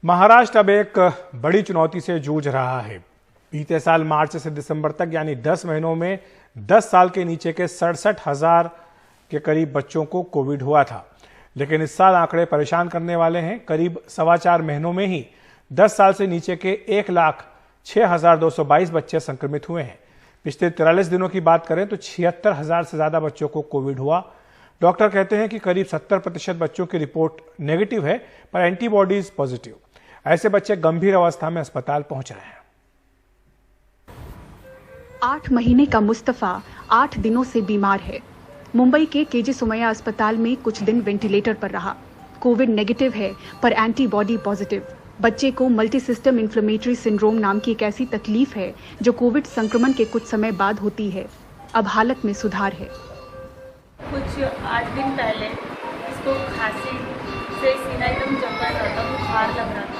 महाराष्ट्र अब एक बड़ी चुनौती से जूझ रहा है। बीते साल मार्च से दिसंबर तक यानी 10 महीनों में 10 साल के नीचे के 67,000 के करीब बच्चों को कोविड हुआ था। लेकिन इस साल आंकड़े परेशान करने वाले हैं। करीब 4.25 महीनों में ही 10 साल से नीचे के 1,06,222 बच्चे संक्रमित हुए हैं। पिछले 43 दिनों की बात करें तो 76,000 से ज्यादा बच्चों को कोविड हुआ। डॉक्टर कहते हैं कि करीब 70% बच्चों की रिपोर्ट नेगेटिव है, पर एंटीबॉडीज पॉजिटिव। ऐसे बच्चे गंभीर अवस्था में अस्पताल पहुंच रहे हैं। 8 महीने का मुस्तफा 8 दिनों से बीमार है। मुंबई के केजे सुमैया अस्पताल में कुछ दिन वेंटिलेटर पर रहा। कोविड नेगेटिव है पर एंटीबॉडी पॉजिटिव। बच्चे को मल्टी सिस्टम इन्फ्लेमेटरी सिंड्रोम नाम की एक ऐसी तकलीफ है जो कोविड संक्रमण के कुछ समय बाद होती है। अब हालत में सुधार है। कुछ 8 दिन पहले इसको खांसी से सीना एकदम जकड़ रहा था, बुखार लग रहा था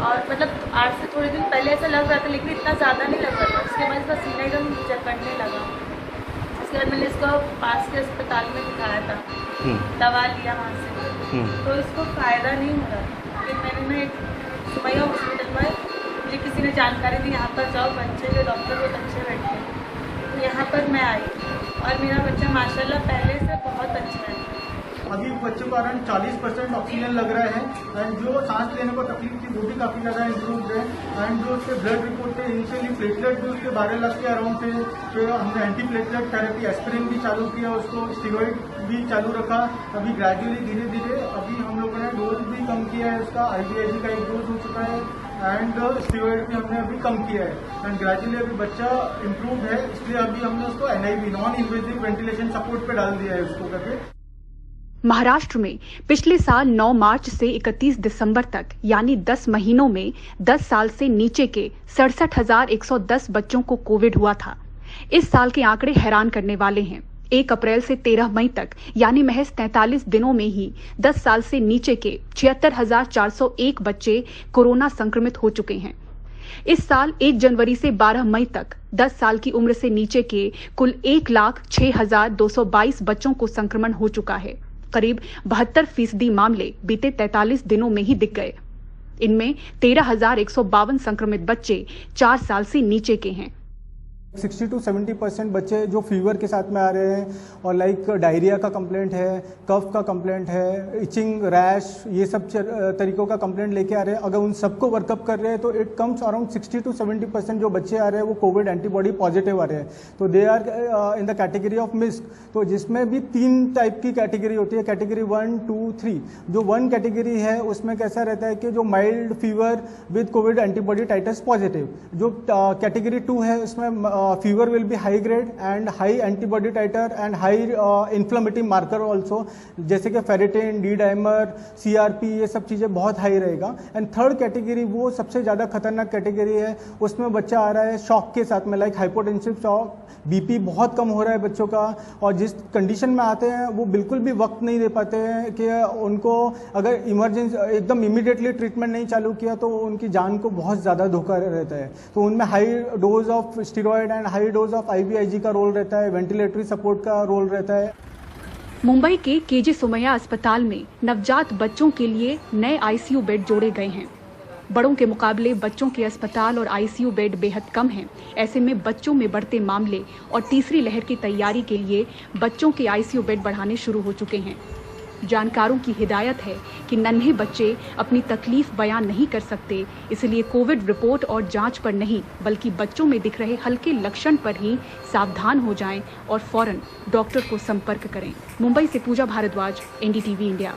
और मतलब आज से थोड़े दिन पहले ऐसा लग रहा था, लेकिन इतना ज़्यादा नहीं लग रहा था। उसके बाद इसका सीना एकदम जकड़ने लगा। उसके बाद मैंने इसको पास के अस्पताल में दिखाया था, दवा लिया वहाँ से, तो इसको फ़ायदा नहीं हो रहा। फिर मैंने सुमैया हॉस्पिटल में मुझे किसी ने जानकारी दी, यहाँ पर जाओ, बच्चे के डॉक्टर बहुत अच्छे बैठे हैं, तो यहाँ पर मैं आई और मेरा बच्चा माशाल्लाह पहले से बहुत अच्छा है। अभी बच्चों को अराउंड 40% ऑक्सीजन लग रहा है एंड जो सांस लेने को तकलीफ थी वो भी काफ़ी ज़्यादा इम्प्रूव है। एंड जो उसके ब्लड रिपोर्ट थे इनिशियली प्लेटलेट भी उसके 12 लाख के अराउंड थे, तो हमने एंटी प्लेटलेट थेरेपी एस्पिरिन भी चालू किया, उसको स्टीरॉइड भी चालू रखा। अभी ग्रेजुअली धीरे धीरे अभी हम लोगों ने डोज भी कम किया है, उसका IVIG का एक डोज हो चुका है एंड स्टीरॉइड भी हमने अभी कम किया है एंड ग्रेजुअली अभी बच्चा इम्प्रूव है। इसलिए अभी हमने उसको NIV non invasive ventilation support पे डाल दिया है उसको करके। महाराष्ट्र में पिछले साल 9 मार्च से 31 दिसंबर तक यानी 10 महीनों में 10 साल से नीचे के 67,110 बच्चों को कोविड हुआ था। इस साल के आंकड़े हैरान करने वाले हैं। 1 अप्रैल से 13 मई तक यानी महज 43 दिनों में ही 10 साल से नीचे के 76,401 बच्चे कोरोना संक्रमित हो चुके हैं। इस साल 1 जनवरी से 12 मई तक 10 साल की उम्र से नीचे के कुल 1,06,222 बच्चों को संक्रमण हो चुका है। करीब 72% मामले बीते 43 दिनों में ही दिख गए। इनमें 13,152 संक्रमित बच्चे 4 साल से नीचे के हैं। 60 to 70% बच्चे जो फीवर के साथ में आ रहे हैं और लाइक डायरिया का कंप्लेंट है, कफ का कंप्लेंट है, इचिंग, रैश, ये सब तरीकों का कंप्लेंट लेके आ रहे हैं। अगर उन सबको वर्कअप कर रहे हैं तो इट कम्स अराउंड 60 to 70% जो बच्चे आ रहे हैं वो कोविड एंटीबॉडी पॉजिटिव आ रहे हैं। तो they are in the category of misc, तो जिसमें भी 3 टाइप की कैटेगरी होती है, कैटेगरी 1, 2, 3। जो 1 कैटेगरी है उसमें कैसा रहता है कि जो mild fever with covid antibody titres positive. जो कैटेगरी 2 है उसमें fever will be high grade and high antibody titer and high inflammatory marker also, जैसे कि फेरेटिन, डी डाइमर, CRP, ये सब चीज़ें बहुत हाई रहेगा। एंड 3rd कैटेगरी वो सबसे ज़्यादा खतरनाक कैटेगरी है। उसमें बच्चा आ रहा है शॉक के साथ में, लाइक हाइपोटेंसिव शॉक, BP बहुत कम हो रहा है बच्चों का, और जिस कंडीशन में आते हैं वो बिल्कुल भी वक्त नहीं दे पाते हैं कि उनको अगर इमरजेंसी एकदम इमीडिएटली ट्रीटमेंट नहीं चालू किया तो उनकी जान को बहुत ज़्यादा धोखा रहता है। तो उनमें high dose of steroid and high dose of IVIG का रोल रहता है, वेंटिलेटरी सपोर्ट का रोल रहता है। मुंबई के केजे सुमैया अस्पताल में नवजात बच्चों के लिए नए ICU बेड जोड़े गए हैं। बड़ों के मुकाबले बच्चों के अस्पताल और ICU बेड बेहद कम हैं। ऐसे में बच्चों में बढ़ते मामले और तीसरी लहर की तैयारी के लिए बच्चों के ICU बेड बढ़ाने शुरू हो चुके हैं। जानकारों की हिदायत है कि नन्हे बच्चे अपनी तकलीफ बयान नहीं कर सकते, इसलिए कोविड रिपोर्ट और जांच पर नहीं बल्कि बच्चों में दिख रहे हल्के लक्षण पर ही सावधान हो जाएं और फौरन डॉक्टर को संपर्क करें। मुंबई से पूजा भारद्वाज, NDTV इंडिया।